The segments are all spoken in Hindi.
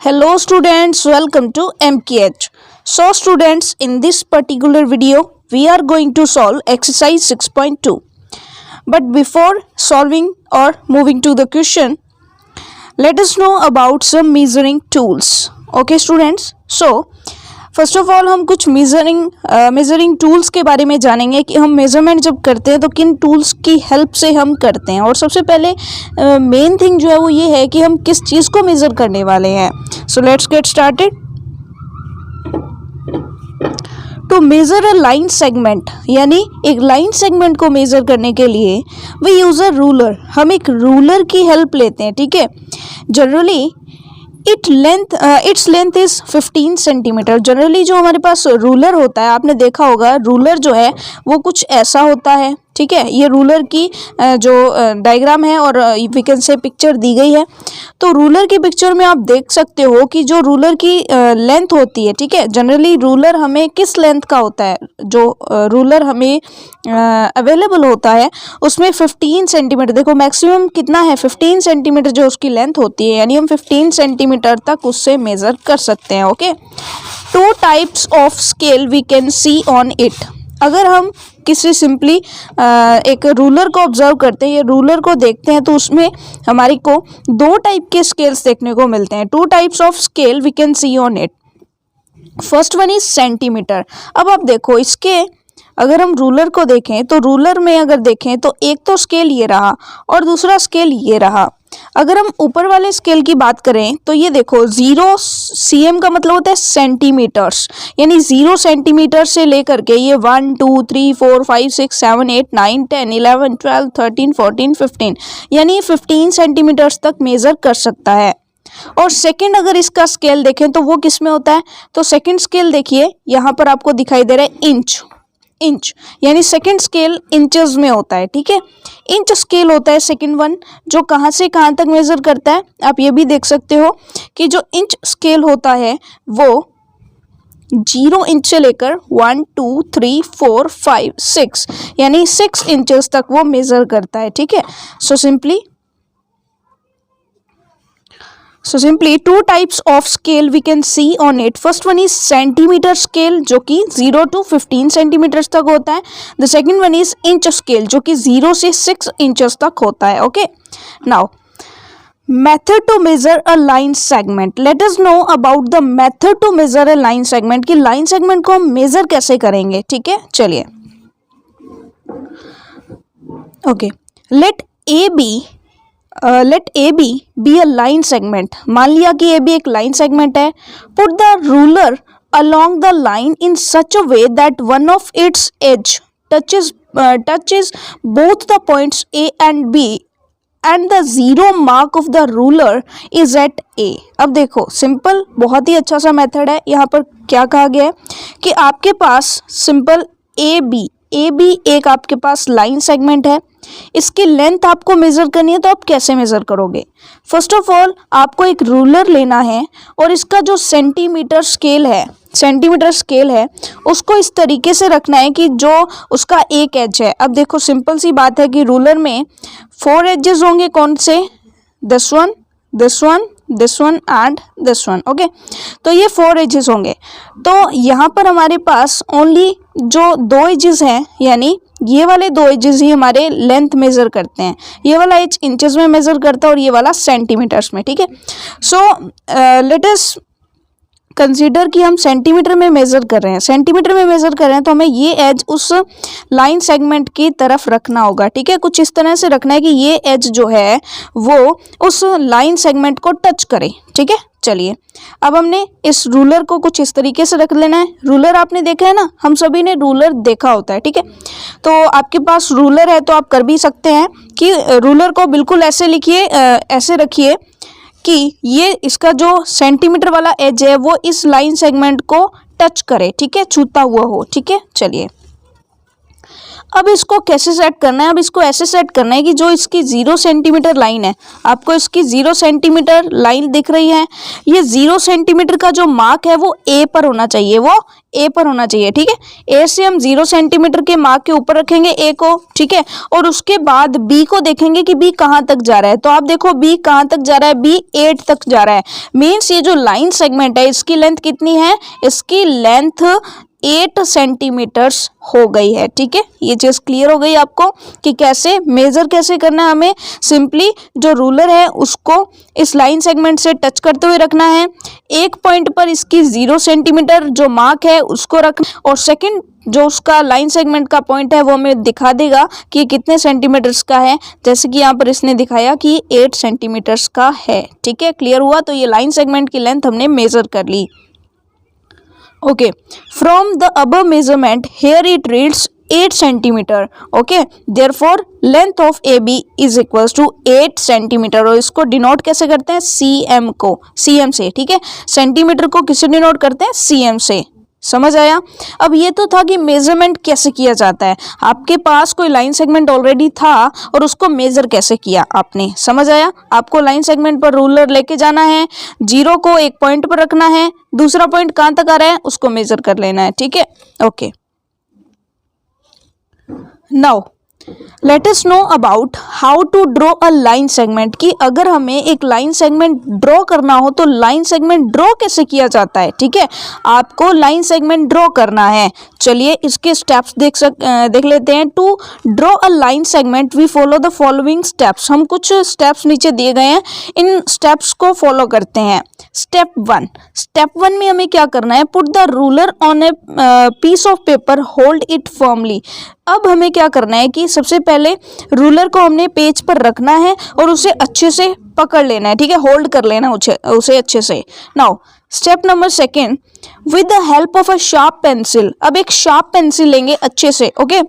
Hello students, welcome to MKH. So students, in this particular video, we are going to solve exercise 6.2. But before solving or moving to the question, let us know about some measuring tools. Okay students, so first of all हम कुछ मेजरिंग टूल्स के बारे में जानेंगे कि हम मेजरमेंट जब करते हैं तो किन टूल्स की हेल्प से हम करते हैं। और सबसे पहले मेन थिंग जो है वो ये है कि हम किस चीज़ को मेज़र करने वाले हैं। So let's get started. To measure a line segment, यानी एक लाइन सेगमेंट को मेज़र करने के लिए वी यूज़ अ रूलर, हम एक रूलर की हेल्प लेते हैं। ठीक है, generally its length is 15 centimetre. Generally जो हमारे पास रूलर होता है, आपने देखा होगा रूलर जो है वो कुछ ऐसा होता है। ठीक है, ये रूलर की जो डायग्राम है और वी कैन से पिक्चर दी गई है। तो रूलर की पिक्चर में आप देख सकते हो कि जो रूलर की लेंथ होती है, ठीक है, जनरली रूलर हमें किस लेंथ का होता है, जो रूलर हमें अवेलेबल होता है उसमें 15 सेंटीमीटर, देखो मैक्सिमम कितना है 15 सेंटीमीटर जो उसकी लेंथ होती है, यानी हम 15 सेंटीमीटर तक उससे मेज़र कर सकते हैं। Okay, 2 types of scale we can see on it. अगर हम किसी सिंपली एक रूलर को ऑब्जर्व करते हैं या रूलर को देखते हैं तो उसमें हमारी को 2 टाइप के स्केल्स देखने को मिलते हैं। 2 types of scale we can see on it. First one is centimetre. अब आप देखो इसके अगर हम रूलर को देखें तो रूलर में अगर देखें तो एक तो स्केल ये रहा और दूसरा स्केल ये रहा। अगर हम ऊपर वाले स्केल की बात करें तो ये देखो 0 cm का मतलब होता है सेंटीमीटर्स, यानी 0 सेंटीमीटर से लेकर के ये 1 2 3 4 5 6 7 8 9 10 11 12 13 14 15 यानी 15 सेंटीमीटर्स तक मेज़र कर सकता है। और सेकंड अगर इसका स्केल देखें तो वो किस में होता है, तो सेकंड स्केल देखिए यहाँ पर आपको दिखाई दे रहा है इंच, यानी सेकंड स्केल इंचेस में होता है। ठीक है, इंच स्केल होता है सेकंड वन, जो कहाँ से कहाँ तक मेज़र करता है। आप ये भी देख सकते हो कि जो इंच स्केल होता है वो 0 इंच से लेकर 1 2 3 4 5 6 यानी 6 इंचेस तक वो मेज़र करता है। ठीक है, सो simply 2 types of scale we can see on it. First one is centimeter scale जो कि 0 to 15 centimeters तक होता है। The second one is inch scale जो कि 0 से 6 inches तक होता है। Okay, now method to measure a line segment. Let us know about the method to measure a line segment, कि line segment को हम measure कैसे करेंगे। ठीक है, चलिए। Okay, let A be a line segment. मान लिया कि A B एक line segment है। Put the ruler along the line in such a way that one of its edge touches both the points A and B and the 0 mark of the ruler is at A. अब देखो सिंपल, बहुत ही अच्छा सा मेथड है। यहाँ पर क्या कहा गया है कि आपके पास सिंपल ए बी एक आपके पास लाइन सेगमेंट है, इसकी लेंथ आपको मेज़र करनी है। तो आप कैसे मेज़र करोगे? फर्स्ट ऑफ ऑल आपको एक रूलर लेना है और इसका जो सेंटीमीटर स्केल है उसको इस तरीके से रखना है कि जो उसका एक एज है। अब देखो सिंपल सी बात है कि रूलर में 4 एजेस होंगे। कौन से? This one and this one. Okay, तो ये 4 एजेस होंगे। तो यहाँ पर हमारे पास ओनली जो 2 एजेस हैं, यानी ये वाले 2 एजेस ही हमारे लेंथ मेज़र करते हैं। ये वाला एज इंचेस में मेज़र करता है और ये वाला सेंटीमीटर्स में। ठीक है, सो लेट अस कंसीडर कि हम सेंटीमीटर में मेज़र कर रहे हैं। तो हमें ये एज उस लाइन सेगमेंट की तरफ रखना होगा। ठीक है, कुछ इस तरह से रखना है कि ये एज जो है वो उस लाइन सेगमेंट को टच करे। ठीक है, चलिए अब हमने इस रूलर को कुछ इस तरीके से रख लेना है। रूलर आपने देखा है ना, हम सभी ने रूलर देखा होता है। ठीक है, तो आपके पास रूलर है तो आप कर भी सकते हैं कि रूलर को बिल्कुल ऐसे लिखिए, ऐसे रखिए कि ये इसका जो सेंटीमीटर वाला एज है वो इस लाइन सेगमेंट को टच करे। ठीक है, छूता हुआ हो। ठीक है, चलिए अब इसको कैसे सेट करना है, अब इसको ऐसे सेट करना है कि जो इसकी 0 सेंटीमीटर लाइन है, आपको इसकी 0 सेंटीमीटर लाइन दिख रही है, ये 0 सेंटीमीटर का जो मार्क है वो ए पर होना चाहिए, वो ए पर होना चाहिए, ठीक है। ए से हम 0 सेंटीमीटर के मार्क के ऊपर रखेंगे ए को, ठीक है, और उसके बाद बी को देखेंगे कि बी कहाँ तक जा रहा है। तो आप देखो बी कहाँ तक जा रहा है, बी 8 तक जा रहा है। मीन्स ये जो लाइन सेगमेंट है इसकी लेंथ कितनी है, इसकी लेंथ 8 सेंटीमीटर्स हो गई है, ठीक है। ये चीज क्लियर हो गई आपको कि कैसे मेजर कैसे करना है। हमें सिंपली जो रूलर है उसको इस लाइन सेगमेंट से टच करते हुए रखना है, एक पॉइंट पर इसकी 0 सेंटीमीटर जो मार्क है उसको रखना, और सेकंड जो उसका लाइन सेगमेंट का पॉइंट है वो हमें दिखा देगा कि कितने सेंटीमीटर्स का है, जैसे कि यहाँ पर इसने दिखाया कि 8 सेंटीमीटर्स का है, ठीक है। क्लियर हुआ, तो ये लाइन सेगमेंट की लेंथ हमने मेजर कर ली। Okay, from the above measurement, here it reads 8 centimeter. Okay, therefore length of AB is equals to 8 centimetre. और इसको डिनोट कैसे करते हैं, cm को, cm से, ठीक है। सेंटीमीटर को किससे डिनोट करते हैं, cm से। समझ आया। अब ये तो था कि मेजरमेंट कैसे किया जाता है, आपके पास कोई लाइन सेगमेंट ऑलरेडी था और उसको मेजर कैसे किया आपने, समझ आया। आपको लाइन सेगमेंट पर रूलर लेके जाना है, 0 को एक पॉइंट पर रखना है, दूसरा पॉइंट कहां तक आ रहा है उसको मेजर कर लेना है, ठीक है। Okay, now let us know about how to draw a line segment, कि अगर हमें एक लाइन सेगमेंट ड्रॉ करना हो तो लाइन सेगमेंट ड्रॉ कैसे किया जाता है, ठीक है। आपको लाइन सेगमेंट ड्रॉ करना है, चलिए इसके स्टेप्स देख लेते हैं। To draw a line segment we follow the following steps, हम कुछ स्टेप्स नीचे दिए गए हैं, इन स्टेप्स को फॉलो करते हैं। स्टेप 1 में हमें क्या करना है, put the ruler on a piece of paper, hold it firmly. अब हमें क्या करना है कि सबसे पहले रूलर को हमने पेज पर रखना है और उसे अच्छे से पकड़ लेना है, ठीक है, होल्ड कर लेना उसे अच्छे से। Now step number 2, with the help of a sharp pencil, अब एक शार्प पेंसिल लेंगे अच्छे से, okay,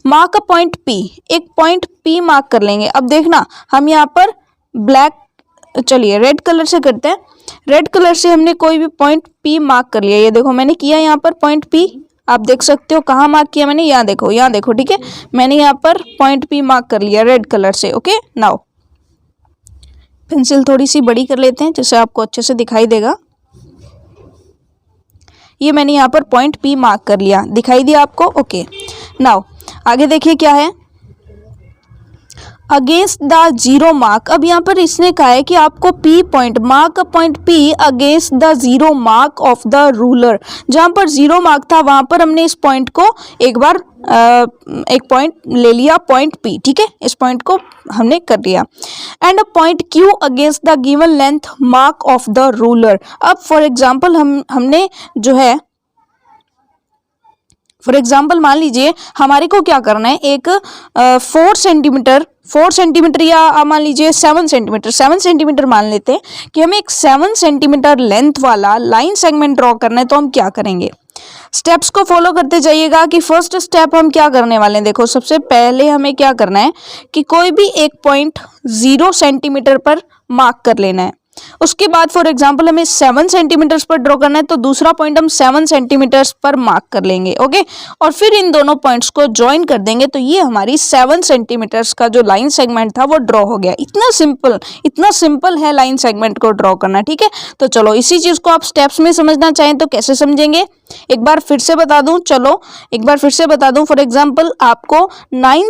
mark a point P, एक पॉइंट P मार्क कर लेंगे। अब देखना हम यहाँ पर चलिए रेड कलर से करते हैं, रेड कलर से हमने कोई भी पॉइंट P मार्क कर लिया, ये देखो मैंने किया यहाँ पर पॉइंट P, आप देख सकते हो कहाँ मार्क किया मैंने, यहाँ देखो, ठीक है, मैंने यहाँ पर पॉइंट P मार्क कर लिया रेड कलर से। ओके, नाउ पेंसिल थोड़ी सी बड़ी कर लेते हैं जिससे आपको अच्छे से दिखाई देगा। ये मैंने यहाँ पर पॉइंट P मार्क कर लिया, दिखाई दिया आपको। ओके, नाउ आगे देखिए क्या है, अगेंस्ट द 0 मार्क। अब यहाँ पर इसने कहा है कि आपको P point, mark point P against the 0 mark of the ruler. जहाँ पर 0 मार्क था वहाँ पर हमने इस पॉइंट को एक बार एक पॉइंट ले लिया, पॉइंट P, ठीक है, इस पॉइंट को हमने कर लिया। And a point Q against the given length mark of the ruler. अब फॉर एग्जाम्पल हमने जो है, फॉर एग्जाम्पल मान लीजिए हमारे को क्या करना है, एक 4 सेंटीमीटर या मान लीजिए 7 सेंटीमीटर मान लेते हैं कि हमें एक 7 सेंटीमीटर लेंथ वाला लाइन सेगमेंट ड्रॉ करना है। तो हम क्या करेंगे, स्टेप्स को फॉलो करते जाइएगा कि फर्स्ट स्टेप हम क्या करने वाले हैं। देखो सबसे पहले हमें क्या करना है कि कोई भी एक पॉइंट 0 सेंटीमीटर पर मार्क कर लेना है। उसके बाद फॉर एग्जांपल हमें 7 सेंटीमीटर्स पर ड्रॉ करना है, तो दूसरा पॉइंट हम 7 सेंटीमीटर्स पर मार्क कर लेंगे। ओके, और फिर इन दोनों पॉइंट्स को ज्वाइन कर देंगे, तो ये हमारी 7 सेंटीमीटर्स का जो लाइन सेगमेंट था वो ड्रॉ हो गया। इतना सिंपल है लाइन सेगमेंट को ड्रॉ करना, ठीक है। तो चलो इसी चीज को आप स्टेप्स में समझना चाहें तो कैसे समझेंगे, एक बार फिर से बता दूं। फॉर एग्जांपल आपको 9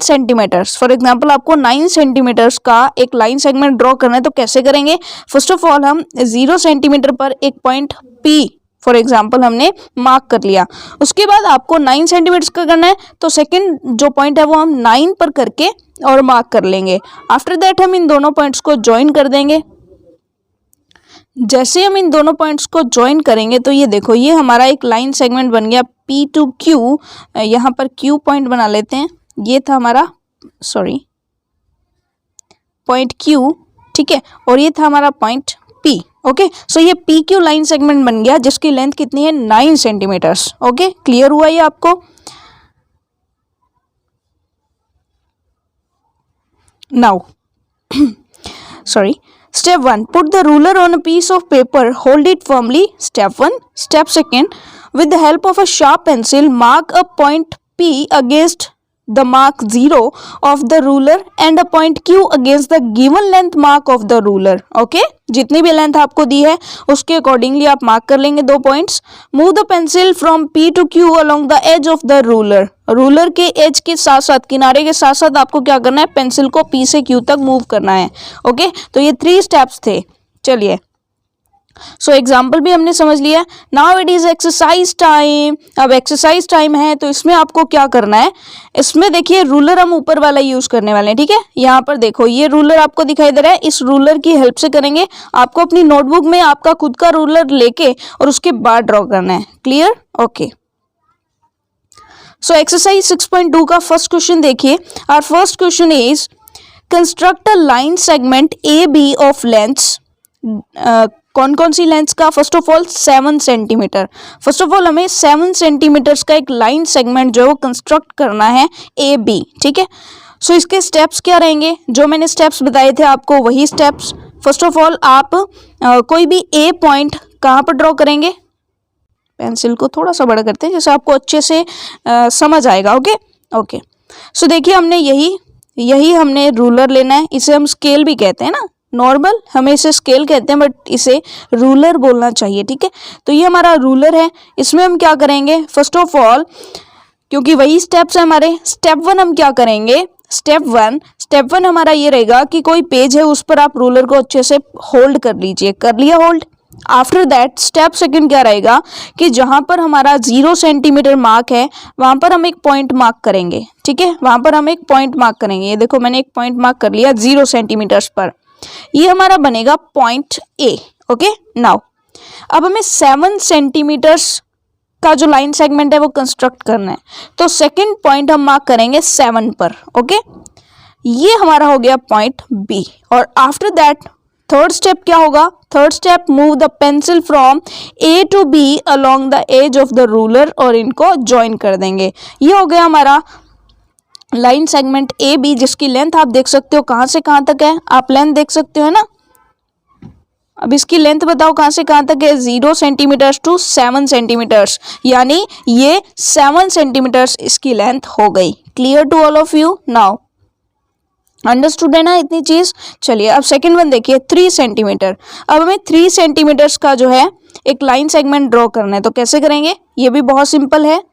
सेंटीमीटर्स का एक लाइन सेगमेंट ड्रॉ करना है, तो कैसे करेंगे। फर्स्ट ऑफ ऑल हम 0 सेंटीमीटर पर एक पॉइंट P फॉर एग्जाम्पल हमने मार्क कर लिया। उसके बाद आपको 9 सेंटीमीटर का करना है, तो सेकंड जो पॉइंट है वो हम 9 पर करके और मार्क कर लेंगे। आफ्टर दैट हम इन दोनों पॉइंट्स को ज्वाइन कर देंगे। जैसे हम इन दोनों पॉइंट्स को ज्वाइन करेंगे तो ये देखो, ये हमारा एक लाइन सेगमेंट बन गया P to Q। यहाँ पर Q पॉइंट बना लेते हैं, ये था हमारा पॉइंट Q, ठीक है, और ये था हमारा पॉइंट P। ओके, सो ये PQ लाइन सेगमेंट बन गया जिसकी लेंथ कितनी है, 9 सेंटीमीटर्स। ओके, क्लियर हुआ ये आपको। Now Step 1, put the ruler on a piece of paper, hold it firmly. Step 1. Step 2, with the help of a sharp pencil, mark a point P against the mark 0 of the ruler and a point Q against the given length mark of the ruler. Okay, जितनी भी लेंथ आपको दी है उसके अकॉर्डिंगली आप मार्क कर लेंगे 2 points. Move the pencil from P to Q along the edge of the ruler. Ruler के एज के साथ साथ, किनारे के साथ साथ आपको क्या करना है, पेंसिल को P से Q तक मूव करना है. ओके, तो ये 3 स्टेप्स थे. चलिए, सो एग्जाम्पल भी हमने समझ लिया. Now it is exercise time. अब एक्सरसाइज टाइम है तो इसमें आपको क्या करना है, इसमें देखिए रूलर हम ऊपर वाला यूज करने वाले हैं. ठीक है, यहाँ पर देखो ये रूलर आपको दिखाई दे रहा है. इस रूलर की हेल्प से करेंगे. आपको अपनी नोटबुक में आपका खुद का रूलर लेके और उसके बाद ड्रॉ करना है. क्लियर? ओके. सो एक्सरसाइज 6.2 का फर्स्ट क्वेश्चन देखिए. Our first question is construct a line segment A B of lengths. कौन कौन सी लेंथ्स का? First of all 7 centimetre. First of all हमें 7 सेंटीमीटर्स का एक लाइन सेगमेंट जो है वो कंस्ट्रक्ट करना है ए बी. ठीक है, सो इसके स्टेप्स क्या रहेंगे? जो मैंने स्टेप्स बताए थे आपको वही स्टेप्स. फर्स्ट ऑफ ऑल आप कोई भी ए पॉइंट कहाँ पर ड्रॉ करेंगे? पेंसिल को थोड़ा सा बड़ा करते हैं जैसे आपको अच्छे से समझ आएगा. ओके ओके, सो देखिए हमने यही हमने रूलर लेना है. इसे हम स्केल भी कहते हैं ना, नॉर्मल हमें इसे स्केल कहते हैं बट इसे रूलर बोलना चाहिए. ठीक है, तो ये हमारा रूलर है. इसमें हम क्या करेंगे? फर्स्ट ऑफ ऑल, क्योंकि वही स्टेप्स है हमारे, स्टेप 1 हम क्या करेंगे? स्टेप वन हमारा ये रहेगा कि कोई पेज है उस पर आप रूलर को अच्छे से होल्ड कर लीजिए. कर लिया hold? After that step second क्या रहेगा कि जहां पर हमारा 0 सेंटीमीटर मार्क है वहां पर हम एक पॉइंट मार्क करेंगे. ठीक है, वहां पर हम एक पॉइंट मार्क करेंगे. ये देखो मैंने एक पॉइंट मार्क कर लिया 0 सेंटीमीटर्स पर. ये हमारा बनेगा पॉइंट ए. ओके, नाउ अब हमें 7 सेंटीमीटर्स का जो लाइन सेगमेंट है वो कंस्ट्रक्ट करना है. तो सेकंड पॉइंट हम मार्क करेंगे 7 पर. ओके, ये हमारा हो गया पॉइंट बी. और आफ्टर दैट थर्ड स्टेप क्या होगा? Third step, move the pencil from A to B along the edge of the ruler, और इनको ज्वाइन कर देंगे. ये हो गया हमारा लाइन सेगमेंट ए बी, जिसकी लेंथ आप देख सकते हो कहाँ से कहाँ तक है. आप लेंथ देख सकते हो ना. अब इसकी लेंथ बताओ कहाँ से कहाँ तक है? 0 सेंटीमीटर्स टू 7 सेंटीमीटर्स, यानी ये 7 सेंटीमीटर्स इसकी लेंथ हो गई. Clear to all of you? Now understood है ना इतनी चीज. चलिए अब सेकंड वन देखिए, 3 सेंटीमीटर. अब हमें 3 सेंटीमीटर्स का जो है एक लाइन सेगमेंट ड्रॉ करना है. तो कैसे करेंगे? ये भी बहुत सिंपल है.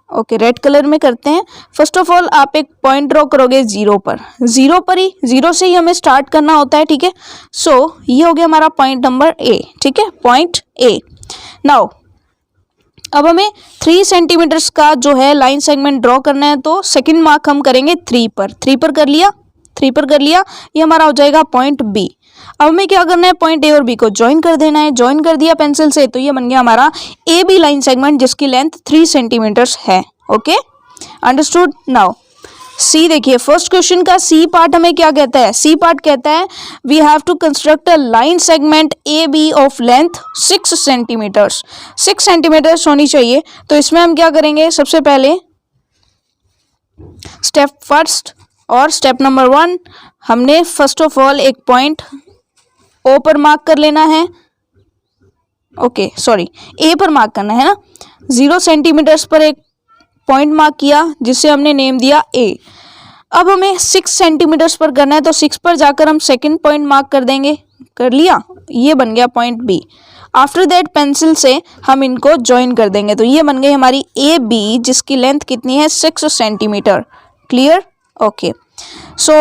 ओके, रेड कलर में करते हैं. फर्स्ट ऑफ ऑल आप एक पॉइंट ड्रॉ करोगे 0 पर. 0 से ही हमें स्टार्ट करना होता है. ठीक है, सो ये हो गया हमारा पॉइंट नंबर ए. ठीक है, पॉइंट ए. नाउ अब हमें 3 सेंटीमीटर्स का जो है लाइन सेगमेंट ड्रॉ करना है. तो सेकंड मार्क हम करेंगे 3 पर. 3 पर कर लिया. ये हमारा हो जाएगा पॉइंट बी. अब हमें क्या करना है? पॉइंट ए और बी को ज्वाइन कर देना है. ज्वाइन कर दिया पेंसिल से, तो ये बन गया हमारा ए बी लाइन सेगमेंट जिसकी लेंथ 3 सेंटीमीटर्स है. Okay, understood. नाउ सी देखिए, फर्स्ट क्वेश्चन का सी पार्ट हमें क्या कहता है? सी पार्ट कहता है we have to construct a line segment A B of length 6 centimetres. 6 centimetres होनी चाहिए. तो इसमें हम क्या करेंगे? सबसे पहले स्टेप फर्स्ट और स्टेप नंबर 1, हमने फर्स्ट ऑफ ऑल एक पॉइंट ओ पर मार्क कर लेना है. ओके सॉरी, ए पर मार्क करना है ना. 0 सेंटीमीटर्स पर एक पॉइंट मार्क किया जिसे हमने नेम दिया ए. अब हमें 6 सेंटीमीटर्स पर करना है, तो 6 पर जाकर हम सेकंड पॉइंट मार्क कर देंगे. कर लिया, ये बन गया point B. After that pencil से हम इनको ज्वाइन कर देंगे. तो ये बन गई हमारी ए बी जिसकी लेंथ कितनी है? 6 सेंटीमीटर. क्लियर? ओके, सो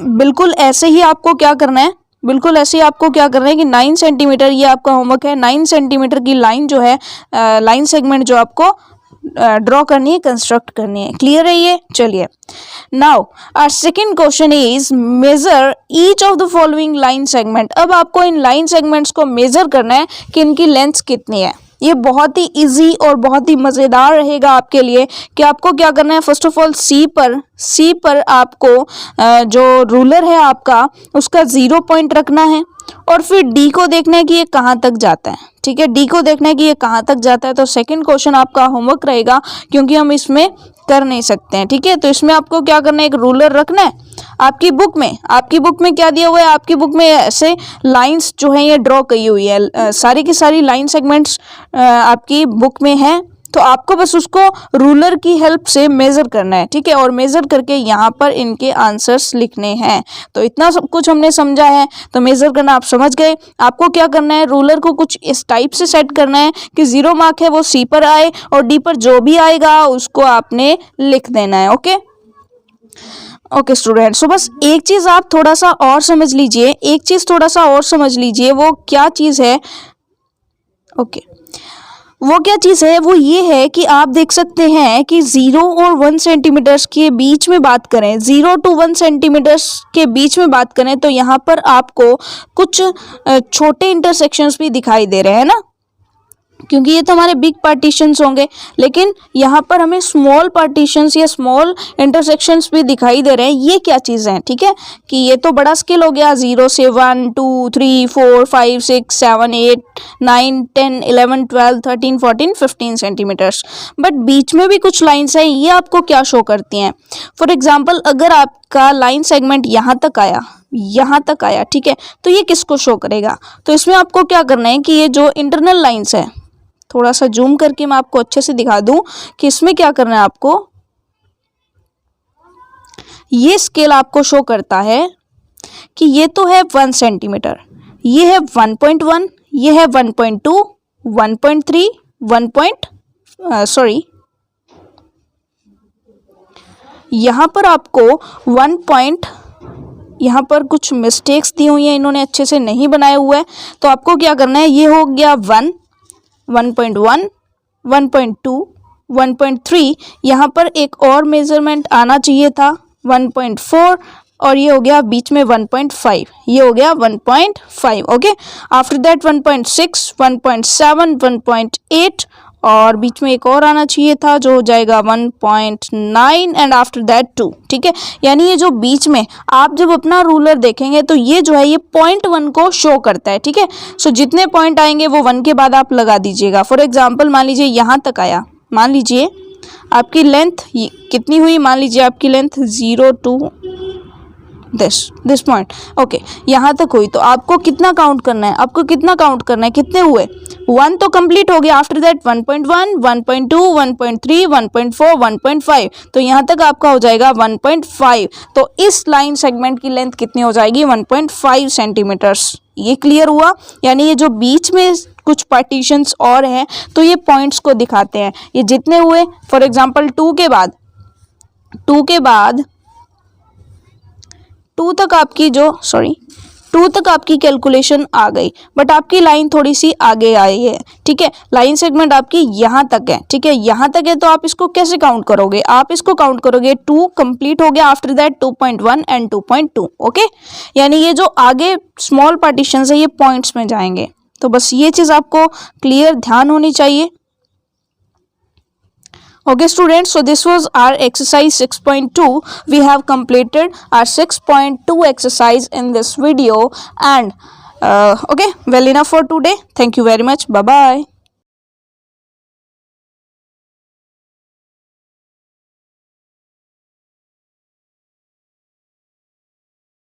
बिल्कुल ऐसे ही आपको क्या करना है? कि 9 सेंटीमीटर, ये आपका होमवर्क है. 9 सेंटीमीटर की लाइन जो है, लाइन सेगमेंट जो आपको ड्रॉ करनी है, कंस्ट्रक्ट करनी है. क्लियर है ये? चलिए, now our second question is measure each of the following line segment. अब आपको इन लाइन सेगमेंट्स को मेजर करना है कि इनकी लेंथ कितनी है. ये बहुत ही इजी और बहुत ही मज़ेदार रहेगा आपके लिए. कि आपको क्या करना है? फर्स्ट ऑफ ऑल सी पर आपको जो रूलर है आपका उसका 0 पॉइंट रखना है. और फिर डी को देखना है कि ये कहाँ तक जाता है. ठीक है, डी को देखना है कि ये कहाँ तक जाता है. तो सेकंड क्वेश्चन आपका होमवर्क रहेगा, क्योंकि हम इसमें कर नहीं सकते हैं. ठीक है, तो इसमें आपको क्या करना है? एक रूलर रखना है. आपकी बुक में क्या दिया हुआ है? आपकी बुक में ऐसे लाइंस जो है ये ड्रॉ की हुई है. सारी की सारी लाइन सेगमेंट्स आपकी बुक में है. तो आपको बस उसको रूलर की हेल्प से मेज़र करना है, ठीक है, और मेज़र करके यहाँ पर इनके आंसर्स लिखने हैं। तो इतना सब कुछ हमने समझा है, तो मेज़र करना आप समझ गए। आपको क्या करना है, रूलर को कुछ इस टाइप से सेट करना है कि 0 मार्क है वो सी पर आए और डी पर जो भी आएगा उसको आपने लिख देना है। ओके स्टूडेंट, सो बस एक चीज़ आप थोड़ा सा और समझ लीजिए, वो क्या चीज़ है। वो क्या चीज़ है, वो ये है कि आप देख सकते हैं कि 0 और 1 सेंटीमीटर्स के बीच में बात करें, 0 to 1 सेंटीमीटर्स के बीच में बात करें तो यहाँ पर आपको कुछ छोटे इंटरसेक्शंस भी दिखाई दे रहे हैं ना, क्योंकि ये तो हमारे बिग पार्टीशंस होंगे, लेकिन यहाँ पर हमें स्मॉल पार्टीशंस या स्मॉल इंटरसेक्शंस भी दिखाई दे रहे हैं। ये क्या चीज़ है, ठीक है, कि ये तो बड़ा स्केल हो गया, 0 से 1 2 3 4 5 6 7 8 9 10 11 12 13 14 15 सेंटीमीटर्स, बट बीच में भी कुछ लाइन्स हैं। ये आपको क्या शो करती हैं? फॉर एग्जाम्पल, अगर आपका लाइन सेगमेंट यहाँ तक आया, ठीक है, तो ये किसको शो करेगा? तो इसमें आपको क्या करना है कि ये जो इंटरनल लाइन्स है, थोड़ा सा जूम करके मैं आपको अच्छे से दिखा दूं कि इसमें क्या करना है आपको। ये स्केल आपको शो करता है कि ये तो है 1 सेंटीमीटर, ये है 1.1, ये है 1.2 1.3 यहाँ पर आपको 1. यहाँ पर कुछ मिस्टेक्स दी हुई हैं, इन्होंने अच्छे से नहीं बनाए हुए हैं, तो आपको क्या करना है, ये हो गया 1 1.1 1.2 1.3, यहाँ पर एक और मेजरमेंट आना चाहिए था 1.4, और ये हो गया बीच में 1.5, ये हो गया 1.5। ओके, आफ्टर दैट 1.6 1.7 1.8, और बीच में एक और आना चाहिए था जो हो जाएगा 1.9, एंड आफ्टर दैट 2, ठीक है। यानी ये जो बीच में आप जब अपना रूलर देखेंगे तो ये जो है ये 0.1 को शो करता है, ठीक है। सो जितने पॉइंट आएंगे वो 1 के बाद आप लगा दीजिएगा। फॉर एग्जाम्पल, मान लीजिए यहाँ तक आया, मान लीजिए आपकी लेंथ कितनी हुई, मान लीजिए आपकी length 0 to this point, okay, यहाँ तक हुई, तो आपको कितना काउंट करना है, कितने हुए, 1 तो कंप्लीट हो गया। आफ्टर दैट 1.1 1.2 1.3 1.4 1.5, तो यहाँ तक आपका हो जाएगा 1.5। तो इस लाइन सेगमेंट की लेंथ कितनी हो जाएगी, 1.5 सेंटीमीटर्स। ये क्लियर हुआ? यानी ये जो बीच में कुछ पार्टीशंस और हैं तो ये पॉइंट्स को दिखाते हैं, ये जितने हुए। फॉर एग्जाम्पल 2 के बाद 2 तक आपकी कैलकुलेशन आ गई, बट आपकी लाइन थोड़ी सी आगे आई है, ठीक है। लाइन सेगमेंट आपकी यहाँ तक है, ठीक है, यहाँ तक है, तो आप इसको कैसे काउंट करोगे? आप इसको काउंट करोगे 2 कंप्लीट हो गया, आफ्टर दैट 2.1 एंड 2.2, ओके। यानी ये जो आगे स्मॉल पार्टीशंस है ये पॉइंट्स में जाएंगे। तो बस ये चीज़ आपको क्लियर ध्यान होनी चाहिए। Okay students, so this was our exercise 6.2. We have completed our 6.2 exercise in this video, and okay, well enough for today. Thank you very much. Bye bye.